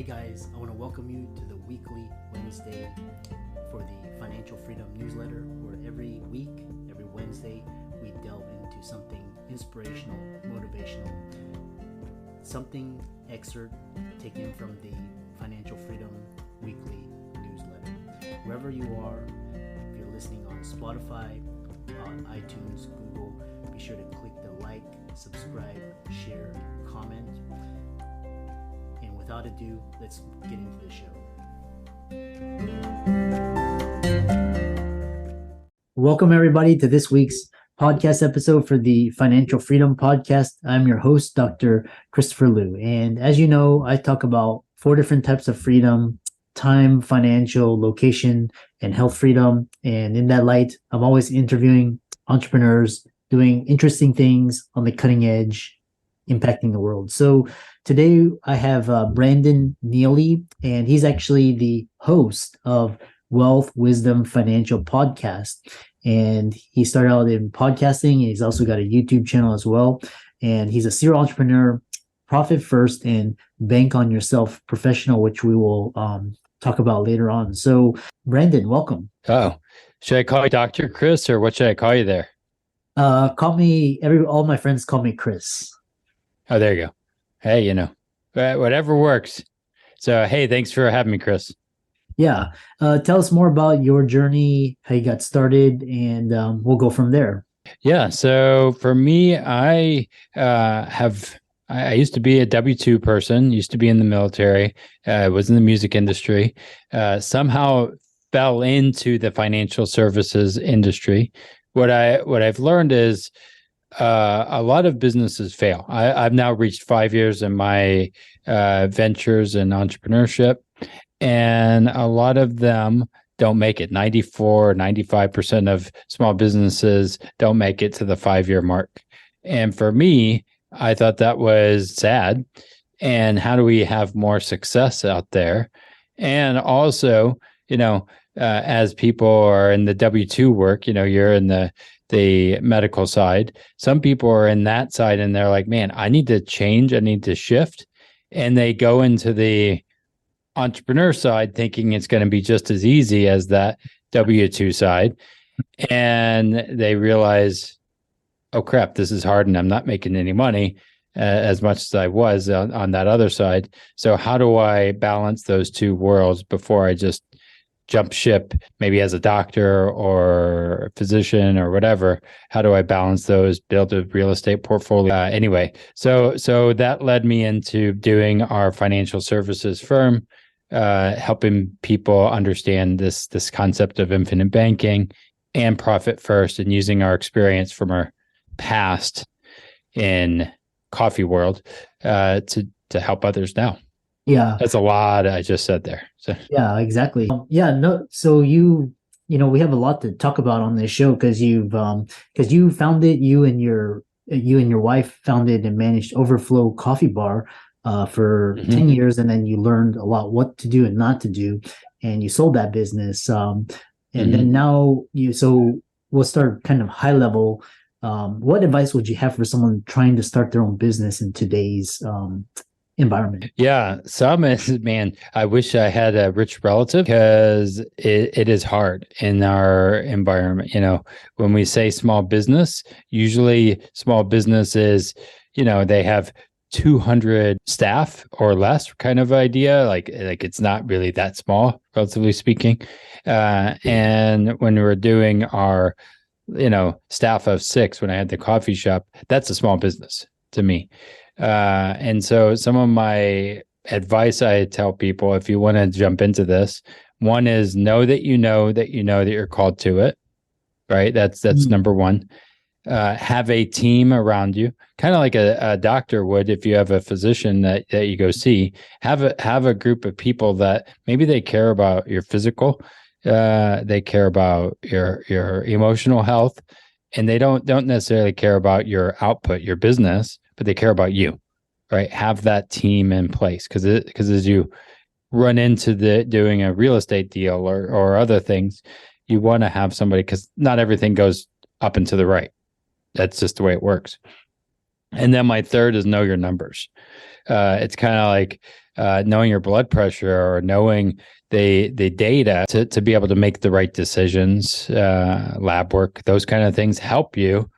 Hey guys, I want to welcome you to the weekly Wednesday for the Financial Freedom newsletter, where every week, every Wednesday, we delve into something inspirational, motivational, something excerpt taken from the Financial Freedom weekly newsletter. Wherever you are, if you're listening on Spotify, on iTunes, Google, be sure to click the like, subscribe, share, comment. And without ado, let's get into the show. Welcome everybody to this week's podcast episode for the Financial Freedom Podcast. I'm your host, Dr. Christopher Liu. And as you know, I talk about 4 different types of freedom: time, financial, location, and health freedom. And in that light, I'm always interviewing entrepreneurs doing interesting things on the cutting edge, impacting the world. So today I have Brandon Neely, and he's actually the host of Wealth Wisdom Financial Podcast. And he started out in podcasting. He's also got a YouTube channel as well. And he's a serial entrepreneur, profit first, and bank on yourself professional, which we will talk about later on. So Brandon, welcome. Oh, should I call you Dr. Chris, or what should I call you there? All my friends call me Chris. Oh, there you go. Hey, whatever works. So, hey, thanks for having me, Chris. Yeah. Tell us more about your journey, how you got started, and we'll go from there. Yeah. So for me, I used to be a W-2 person, used to be in the military, was in the music industry, somehow fell into the financial services industry. What I've learned is a lot of businesses fail. I've now reached 5 years in my ventures and entrepreneurship, and a lot of them don't make it. 95% of small businesses don't make it to the 5-year mark. And for me, I thought that was sad. And how do we have more success out there? And also, as people are in the W-2 work, you're in the medical side. Some people are in that side and they're like, man, I need to change. I need to shift. And they go into the entrepreneur side thinking it's going to be just as easy as that W-2 side. And they realize, oh crap, this is hard and I'm not making any money as much as I was on that other side. So how do I balance those two worlds before I just jump ship, maybe as a doctor or a physician or whatever? How do I balance those, build a real estate portfolio? Anyway, so that led me into doing our financial services firm, helping people understand this concept of infinite banking and profit first, and using our experience from our past in coffee world to help others now. Yeah. That's a lot I just said there. So. Yeah, exactly. So we have a lot to talk about on this show because you founded, you and your wife founded and managed Overflow Coffee Bar for 10 years, and then you learned a lot what to do and not to do, and you sold that business. Then now we'll start kind of high level. What advice would you have for someone trying to start their own business in today's environment? Yeah, man, I wish I had a rich relative, because it is hard in our environment. When we say small business, usually small business is, they have 200 staff or less kind of idea. Like it's not really that small, relatively speaking. And when we were doing our, staff of 6, when I had the coffee shop, that's a small business to me. And so some of my advice I tell people, if you want to jump into this, one is know that you're called to it, right? That's number one. Have a team around you, kind of like a doctor would. If you have a physician that you go see, have a group of people that maybe they care about your physical, they care about your emotional health, and they don't necessarily care about your output, your business, but they care about you, right? Have that team in place, because as you run into doing a real estate deal or other things, you want to have somebody, because not everything goes up and to the right. That's just the way it works. And then my third is know your numbers. It's kind of like knowing your blood pressure or knowing the data to be able to make the right decisions, lab work, those kind of things help you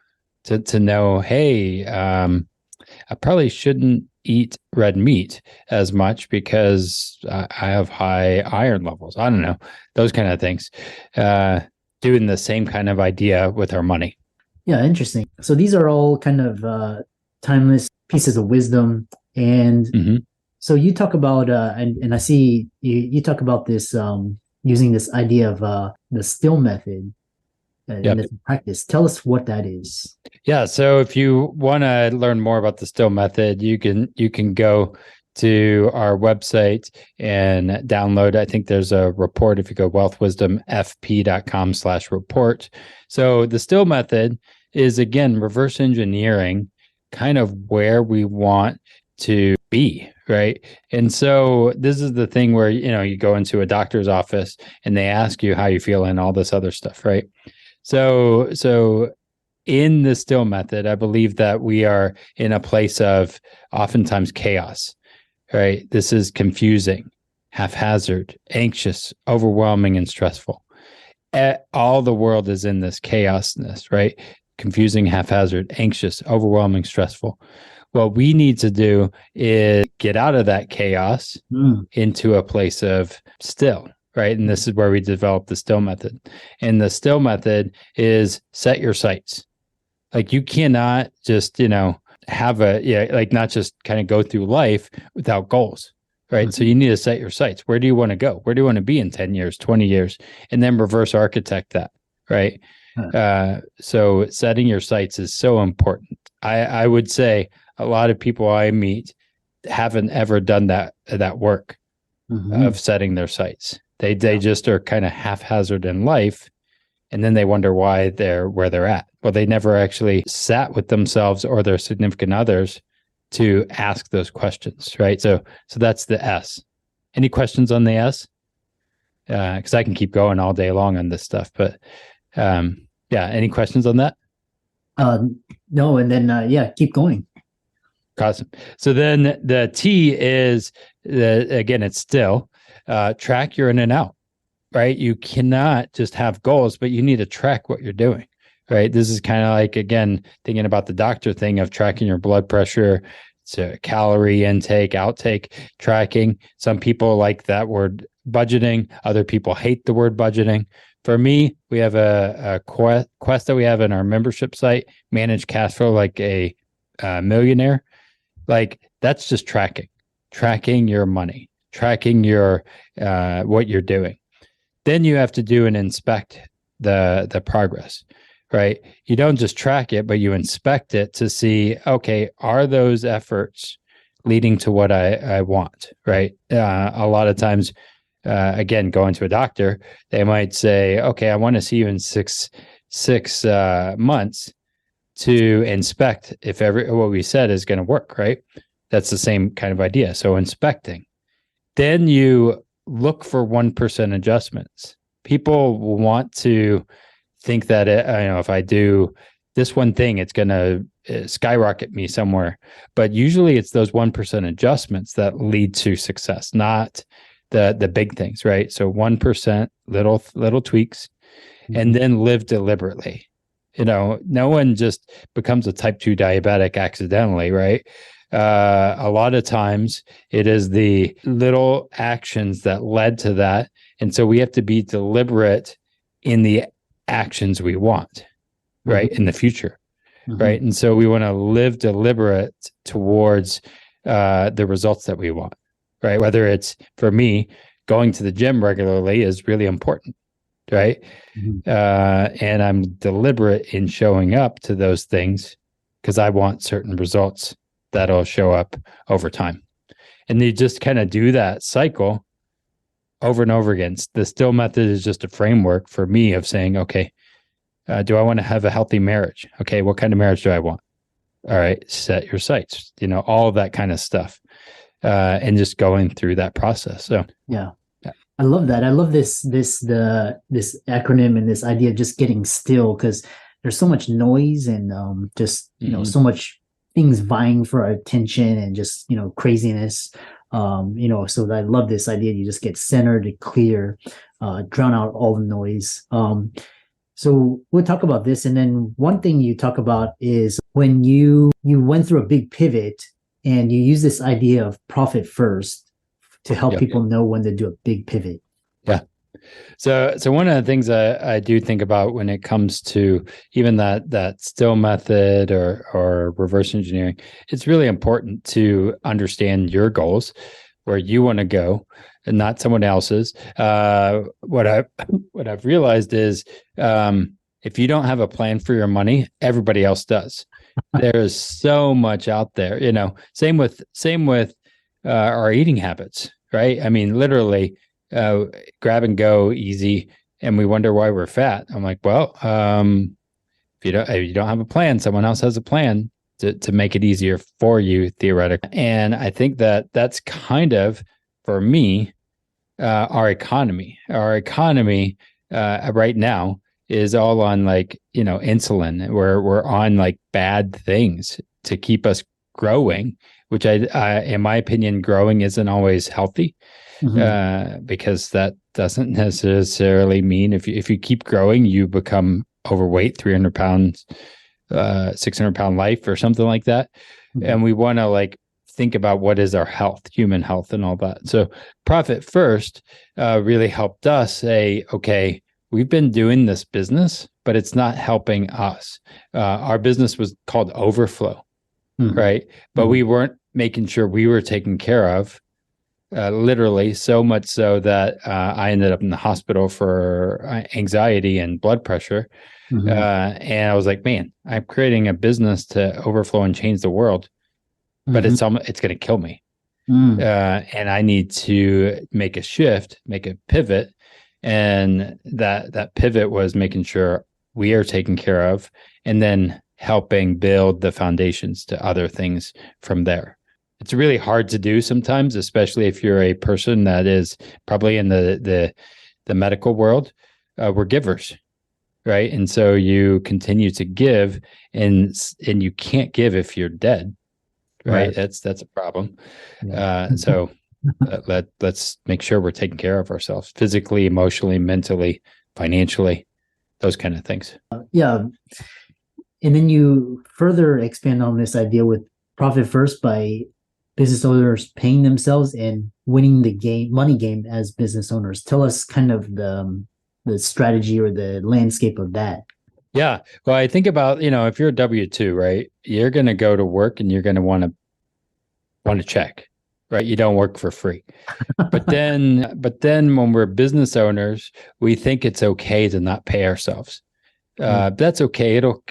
to know, hey, I probably shouldn't eat red meat as much because I have high iron levels. I don't know, those kind of things. Doing the same kind of idea with our money. Yeah, interesting. So these are all kind of timeless pieces of wisdom. And so you talk about, and I see you talk about this using this idea of the still method in this practice. Tell us what that is. Yeah. So if you want to learn more about the still method, you can go to our website and download. I think there's a report if you go wealthwisdomfp.com/report. So the still method is, again, reverse engineering kind of where we want to be, right? And so this is the thing where, you go into a doctor's office and they ask you how you feel and all this other stuff, right? So in the still method, I believe that we are in a place of oftentimes chaos, right? This is confusing, haphazard, anxious, overwhelming, and stressful. All the world is in this chaosness, right? Confusing, haphazard, anxious, overwhelming, stressful. What we need to do is get out of that chaos into a place of still, right? And this is where we develop the still method. And the still method is set your sights. Like, you cannot just, have not just kind of go through life without goals, right? So you need to set your sights. Where do you want to go? Where do you want to be in 10 years, 20 years? And then reverse architect that, right? So setting your sights is so important. I would say a lot of people I meet haven't ever done that work of setting their sights. They just are kind of haphazard in life, and then they wonder why they're where they're at. Well, they never actually sat with themselves or their significant others to ask those questions, right? So that's the S. Any questions on the S? Because I can keep going all day long on this stuff, but any questions on that? No, and then keep going. Awesome. So then the T is again, it's still track your in and out, right? You cannot just have goals, but you need to track what you're doing, right? This is kind of like, again, thinking about the doctor thing of tracking your blood pressure, to calorie intake, outtake, tracking. Some people like that word budgeting. Other people hate the word budgeting. For me, we have a quest that we have in our membership site, manage cash flow like a millionaire. Like, that's just tracking your money, tracking your what you're doing. Then you have to do and inspect the progress, right? You don't just track it, but you inspect it to see, okay, are those efforts leading to what I want, right? A lot of times, again, going to a doctor, they might say, okay, I want to see you in six months to inspect if what we said is going to work, right? That's the same kind of idea. So inspecting. Then you look for 1% adjustments. People will want to think that if I do this one thing, it's going to skyrocket me somewhere. But usually it's those 1% adjustments that lead to success, not the big things, right? So 1%, little tweaks, and then live deliberately. No one just becomes a type 2 diabetic accidentally, right? A lot of times it is the little actions that led to that. And so we have to be deliberate in the actions we want, right? In the future, right? And so we want to live deliberate towards the results that we want, right? Whether it's, for me, going to the gym regularly is really important, right? And I'm deliberate in showing up to those things because I want certain results that'll show up over time. And you just kind of do that cycle over and over again. The still method is just a framework for me of saying, okay, do I want to have a healthy marriage? Okay, what kind of marriage do I want? All right, set your sights, all of that kind of stuff. And just going through that process. So yeah. I love that. I love this acronym and this idea of just getting still, because there's so much noise and so much things vying for our attention and just craziness. So I love this idea. You just get centered, clear, drown out all the noise. So we'll talk about this. And then one thing you talk about is when you went through a big pivot and you use this idea of profit first to help people know when to do a big pivot. Yeah. So one of the things I do think about when it comes to even that still method or reverse engineering, it's really important to understand your goals, where you want to go, and not someone else's. What I've realized is if you don't have a plan for your money, everybody else does. There's so much out there, Same with our eating habits, right? I mean, literally. Grab and go easy, and we wonder why we're fat. I'm like, well, if you don't have a plan, someone else has a plan to make it easier for you, theoretically. And I think that's kind of, for me, our economy. Our economy right now is all on insulin. We're on bad things to keep us growing, which I in my opinion, growing isn't always healthy. Because that doesn't necessarily mean if you keep growing, you become overweight, 300 pounds, 600 pound life or something like that. And we want to think about what is our health, human health and all that. So profit first really helped us say, okay, we've been doing this business, but it's not helping us. Our business was called Overflow, right? But we weren't making sure we were taken care of. Literally, so much so that I ended up in the hospital for anxiety and blood pressure. And I was like, man, I'm creating a business to overflow and change the world, but it's going to kill me. And I need to make a shift, make a pivot. And that pivot was making sure we are taken care of, and then helping build the foundations to other things from there. It's really hard to do sometimes, especially if you're a person that is probably in the medical world. We're givers, right? And so you continue to give, and you can't give if you're dead, right? That's a problem. So let's make sure we're taking care of ourselves physically, emotionally, mentally, financially, those kind of things. And then you further expand on this idea with profit first by business owners paying themselves and winning the money game as business owners. Tell us kind of the strategy or the landscape of that. Yeah. Well, I think about, if you're a W-2, right, you're going to go to work and you're going to want to check, right? You don't work for free. But then when we're business owners, we think it's okay to not pay ourselves. That's okay. It'll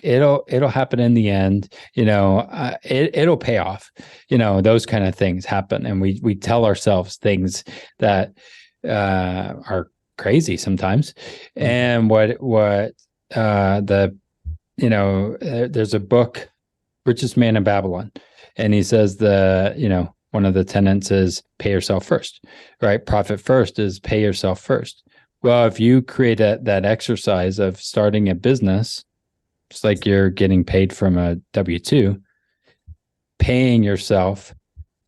happen in the end. It'll pay off. Those kind of things happen, and we tell ourselves things that are crazy sometimes. And there's a book, Richest Man in Babylon, and he says one of the tenets is pay yourself first, right? Profit first is pay yourself first. Well, if you create that exercise of starting a business, just like you're getting paid from a W-2, paying yourself,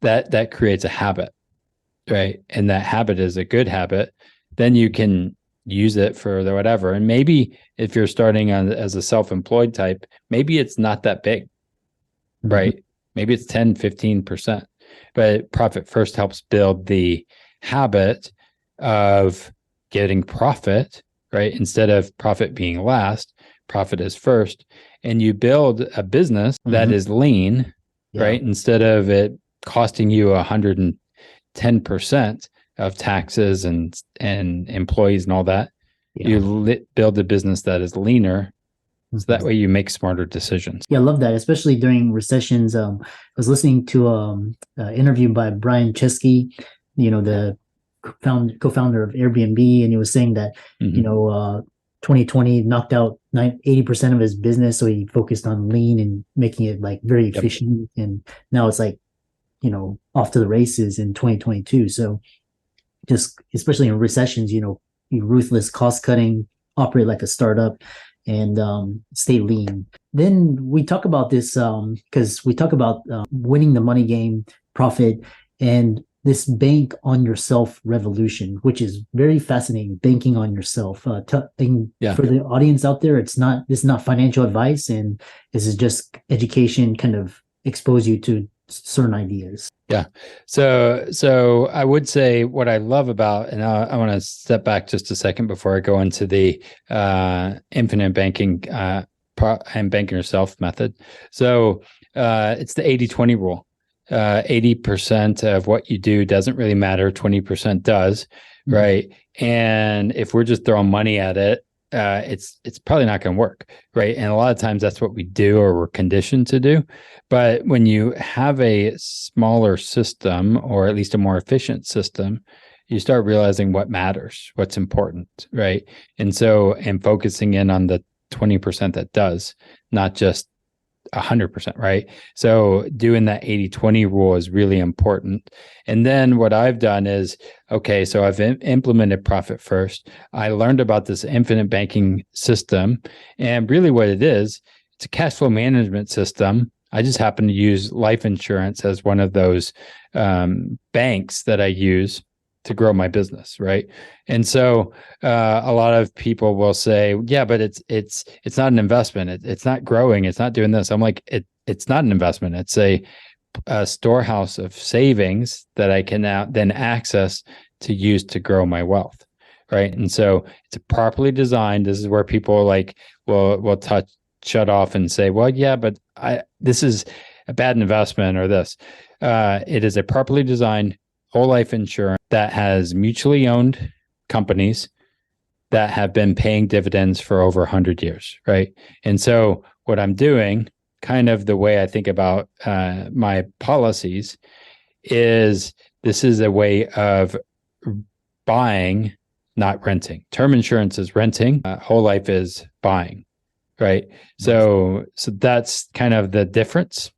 that creates a habit, right? And that habit is a good habit. Then you can use it for whatever. And maybe if you're starting as a self-employed type, maybe it's not that big, right? Maybe it's 10, 15%. But profit first helps build the habit of getting profit, right? Instead of profit being last, profit is first. And you build a business that is lean, right? Instead of it costing you 110% of taxes and employees and all that, you build a business that is leaner. So that way you make smarter decisions. Yeah, I love that, especially during recessions. I was listening to an interview by Brian Chesky, the co-founder of Airbnb, and he was saying that 2020 knocked out 80% of his business, so he focused on lean and making it very efficient. And now it's off to the races in 2022. So just especially in recessions, ruthless cost cutting, operate like a startup, and stay lean. Then we talk about this because we talk about winning the money game, profit, and this bank on yourself revolution, which is very fascinating. Banking on yourself. Yeah. For the audience out there, this is not financial advice, and this is just education, kind of expose you to certain ideas. Yeah. So I would say what I love about, and I want to step back just a second before I go into the infinite banking and banking yourself method. So it's the 80-20 rule. 80% of what you do doesn't really matter. 20% does, right? And if we're just throwing money at it, it's probably not going to work, right? And a lot of times that's what we do, or we're conditioned to do. But when you have a smaller system, or at least a more efficient system, you start realizing what matters, what's important, right? And focusing in on the 20% that does, not just 100%, right? So doing that 80-20 rule is really important. And then what I've done is, okay, so I've implemented profit first. I learned about this infinite banking system, and really what it is, it's a cash flow management system. I just happen to use life insurance as one of those banks that I use to grow my business, right? And so a lot of people will say, yeah, but it's not an investment. It's not growing. It's not doing this. I'm like, it's not an investment. It's a storehouse of savings that I can now then access to use to grow my wealth, right? And so it's properly designed. This is where people will shut off and say, well, yeah, but this is a bad investment, or this. It is a properly designed whole life insurance that has mutually owned companies that have been paying dividends for over 100 years, right? And so what I'm doing, kind of the way I think about my policies, is this is a way of buying, not renting. Term insurance is renting, whole life is buying, right? So that's kind of the difference.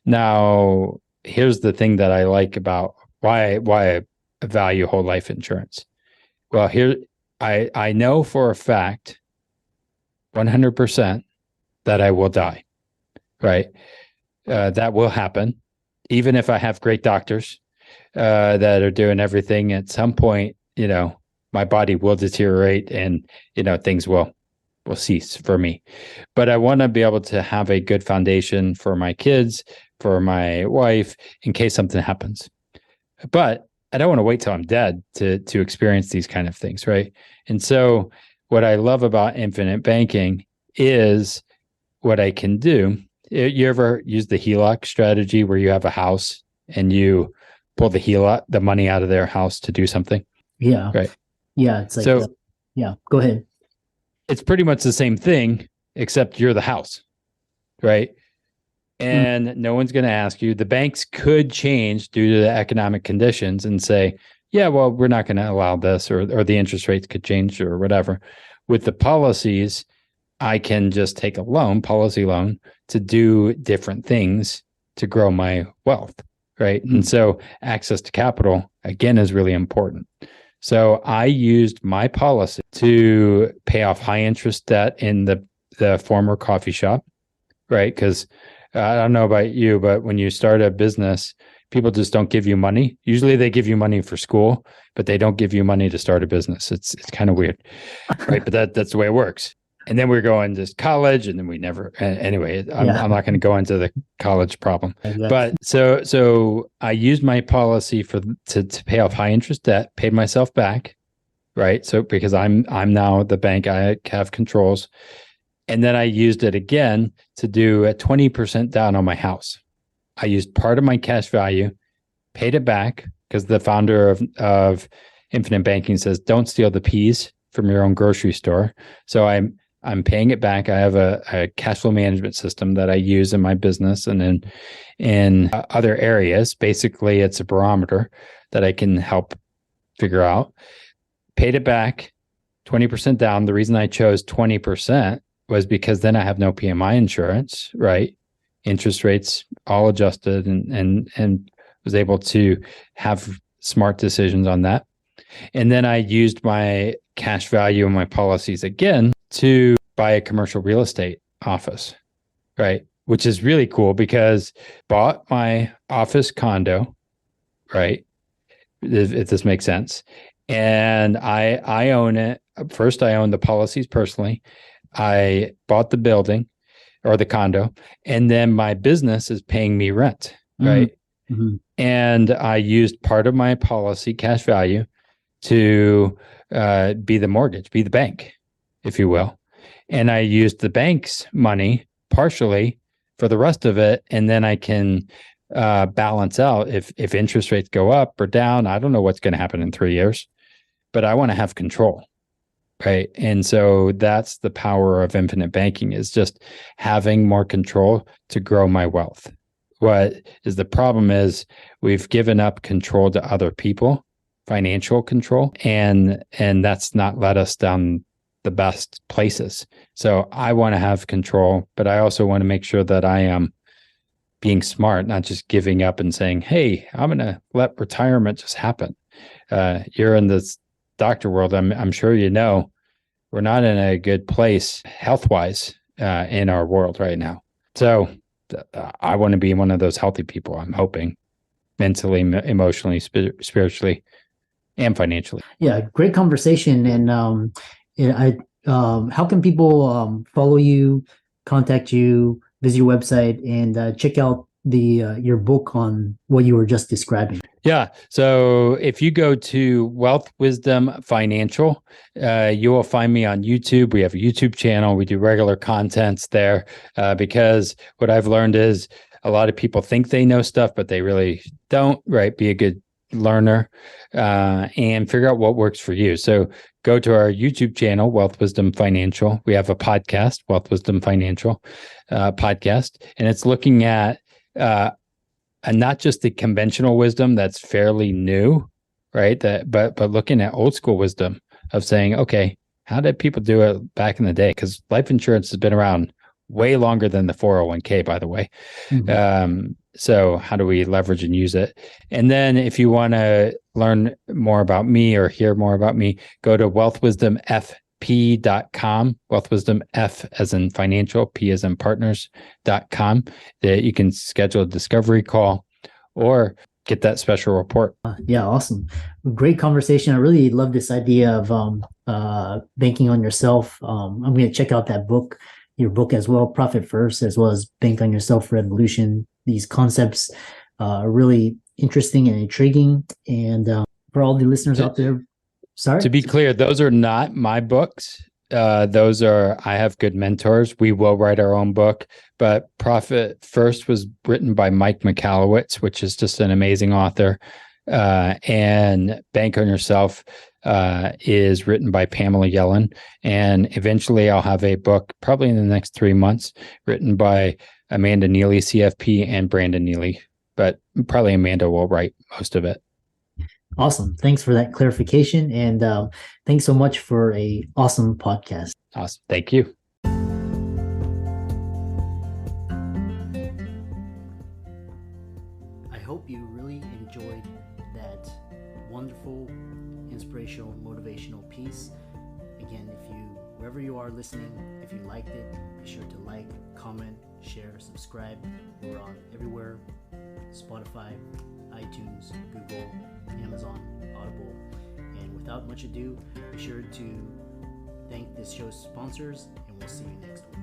Now, here's the thing that I like about why I value whole life insurance. Well, here I know for a fact 100% that I will die, right? That will happen. Even if I have great doctors that are doing everything, at some point, my body will deteriorate, and, things will cease for me. But I want to be able to have a good foundation for my kids, for my wife, in case something happens. But I don't want to wait till I'm dead to experience these kind of things, right? And so what I love about infinite banking is what I can do. You ever use the HELOC strategy, where you have a house and you pull the money out of their house to do something? Yeah. Right. Yeah. It's like, go ahead. It's pretty much the same thing, except you're the house, right? And no one's going to ask you. The banks could change due to the economic conditions and say, yeah, well, we're not going to allow this, or the interest rates could change, or whatever. With the policies, I can just take a policy loan, to do different things to grow my wealth, right? And so access to capital, again, is really important. So I used my policy to pay off high interest debt in the former coffee shop, right? Because I don't know about you, but when you start a business, people just don't give you money. Usually they give you money for school, but they don't give you money to start a business. It's kind of weird, right? But that's the way it works. And then we're going to college, and then we never, anyway, I'm not going to go into the college problem. Exactly. But so I used my policy to pay off high interest debt, paid myself back, right? So because I'm now the bank, I have controls. And then I used it again to do a 20% down on my house. I used part of my cash value, paid it back, because the founder of Infinite Banking says, don't steal the peas from your own grocery store. So I'm paying it back. I have a cash flow management system that I use in my business and in other areas. Basically, it's a barometer that I can help figure out. Paid it back, 20% down. The reason I chose 20% was because then I have no PMI insurance, right? Interest rates all adjusted, and was able to have smart decisions on that. And then I used my cash value and my policies again to buy a commercial real estate office, right? Which is really cool, because bought my office condo, right? if this makes sense. And I own it. First, I own the policies personally. I bought the building or the condo, and then my business is paying me rent, right? Mm-hmm. And I used part of my policy cash value to be the mortgage, be the bank, if you will. And I used the bank's money partially for the rest of it. And then I can balance out if interest rates go up or down. I don't know what's going to happen in 3 years, but I want to have control. Right. And so that's the power of infinite banking, is just having more control to grow my wealth. What is the problem is we've given up control to other people, financial control, and that's not led us down the best places. So I want to have control, but I also want to make sure that I am being smart, not just giving up and saying, hey, I'm going to let retirement just happen. You're in this doctor world. I'm sure you know we're not in a good place health-wise in our world right now. So I want to be one of those healthy people. I'm hoping mentally, emotionally, spiritually, and financially. Yeah, great conversation. And how can people follow you, contact you, visit your website, and check out your book on what you were just describing? Yeah. So if you go to Wealth Wisdom Financial, you will find me on YouTube. We have a YouTube channel. We do regular contents there because what I've learned is a lot of people think they know stuff, but they really don't, right? Be a good learner and figure out what works for you. So go to our YouTube channel, Wealth Wisdom Financial. We have a podcast, Wealth Wisdom Financial podcast, and it's looking at and not just the conventional wisdom that's fairly new, right? But looking at old school wisdom of saying, okay, how did people do it back in the day? Because life insurance has been around way longer than the 401k, by the way. Mm-hmm. So how do we leverage and use it? And then if you want to learn more about me or hear more about me, go to wealthwisdomfp.com, Wealth Wisdom F as in financial, P as in partners.com, that you can schedule a discovery call or get that special report. Yeah, awesome. Great conversation. I really love this idea of banking on yourself. I'm going to check out your book as well, Profit First, as well as Bank on Yourself Revolution. These concepts are really interesting and intriguing. And for all the listeners out there, sorry? To be clear, those are not my books. Those are, I have good mentors. We will write our own book, but Profit First was written by Mike Michalowicz, which is just an amazing author. And Bank on Yourself is written by Pamela Yellen. And eventually I'll have a book, probably in the next 3 months, written by Amanda Neely, CFP, and Brandon Neely. But probably Amanda will write most of it. Awesome. Thanks for that clarification. And thanks so much for a awesome podcast. Awesome. Thank you. I hope you really enjoyed that wonderful, inspirational, motivational piece. Again, wherever you are listening, if you liked it, be sure to like, comment, share, subscribe. We're on everywhere: Spotify, iTunes, Google, Amazon, Audible. And without much ado, be sure to thank this show's sponsors, and we'll see you next week.